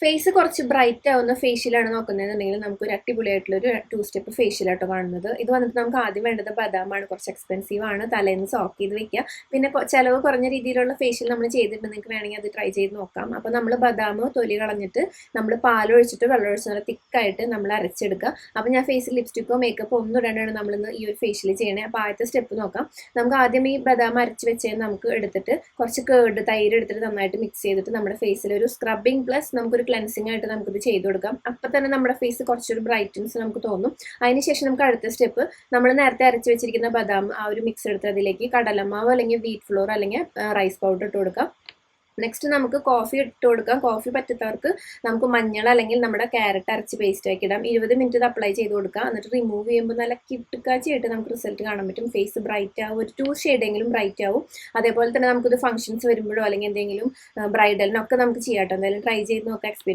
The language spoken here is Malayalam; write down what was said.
ഫേസ് കുറച്ച് ബ്രൈറ്റ് ആവുന്ന ഫേഷ്യലാണ് നോക്കുന്നതെന്നുണ്ടെങ്കിൽ നമുക്ക് ഒരു അടിപൊളിയായിട്ടുള്ളൊരു 2 സ്റ്റെപ്പ് ഫേഷ്യലാട്ടോ കാണുന്നത്. ഇത് വന്നിട്ട് നമുക്ക് ആദ്യം വേണ്ടത് ബദാമാണ്. കുറച്ച് എക്സ്പെൻസീവ് ആണ്. തലേന്ന് സോക്ക് ചെയ്ത് വെക്കുക. പിന്നെ ചിലവ് കുറഞ്ഞ രീതിയിലുള്ള ഫേഷ്യൽ നമ്മൾ ചെയ്തിട്ടുണ്ട്. നിങ്ങൾക്ക് വേണമെങ്കിൽ അത് ട്രൈ ചെയ്ത് നോക്കാം. അപ്പോൾ നമ്മൾ ബദാം തൊലി കളഞ്ഞിട്ട് നമ്മൾ പാലൊഴിച്ചിട്ട് വെള്ളമൊഴിച്ച് നല്ല തിക്കായിട്ട് നമ്മൾ അരച്ചെടുക്കുക. അപ്പോൾ ഞാൻ ഫേസിൽ ലിപ്സ്റ്റിക്കോ മേക്കപ്പോ ഒന്നും ഇടാണ്ടാണ് നമ്മളിന്ന് ഈ ഒരു ഫേഷ്യൽ ചെയ്യണേ. അപ്പോൾ ആദ്യത്തെ സ്റ്റെപ്പ് നോക്കാം. നമുക്ക് ആദ്യം ഈ ബദാം അരച്ച് വെച്ചത് നമുക്ക് എടുത്തിട്ട് കുറച്ച് കേർഡ് തൈര് എടുത്തിട്ട് നന്നായിട്ട് മിക്സ് ചെയ്തിട്ട് നമ്മുടെ ഫേസിൽ ഒരു സ്ക്രബിങ് പ്ലസ് നമുക്കൊരു ക്ലെൻസിങ് ആയിട്ട് നമുക്കിത് ചെയ്ത് കൊടുക്കാം. അപ്പം തന്നെ നമ്മുടെ ഫേസ് കുറച്ചൊരു ബ്രൈറ്റ്നസ് നമുക്ക് തോന്നും. അതിനുശേഷം നമുക്ക് അടുത്ത സ്റ്റെപ്പ് നമ്മൾ നേരത്തെ അരച്ച് വെച്ചിരിക്കുന്ന ബദാം ആ ഒരു മിക്സ് എടുത്ത് അതിലേക്ക് കടലമാവ് അല്ലെങ്കിൽ വീറ്റ് ഫ്ലോർ അല്ലെങ്കിൽ റൈസ് പൗഡർ ഇട്ട് കൊടുക്കാം. നെക്സ്റ്റ് നമുക്ക് കോഫി ഇട്ട് കൊടുക്കാം. കോഫി പറ്റാത്തവർക്ക് നമുക്ക് മഞ്ഞൾ അല്ലെങ്കിൽ നമ്മുടെ ക്യാരറ്റ് അരച്ച് പേസ്റ്റ് ആക്കി ഇടാം. 20 മിനിറ്റ് ഇത് അപ്ലൈ ചെയ്ത് കൊടുക്കുക. എന്നിട്ട് റിമൂവ് ചെയ്യുമ്പോൾ നല്ല കിട്ടുക്കാച്ചിയായിട്ട് നമുക്ക് റിസൾട്ട് കാണാൻ പറ്റും. ഫേസ് ബ്രൈറ്റ് ആവും. ഒരു 2 ഷെയ്ഡെങ്കിലും ബ്രൈറ്റ് ആവും. അതേപോലെ തന്നെ നമുക്കിത് ഫംഗ്ഷൻസ് വരുമ്പോഴോ അല്ലെങ്കിൽ എന്തെങ്കിലും ബ്രൈഡലിനൊക്കെ നമുക്ക് ചെയ്യാം കേട്ടോ. എന്തായാലും ട്രൈ ചെയ്ത് നോക്കാം.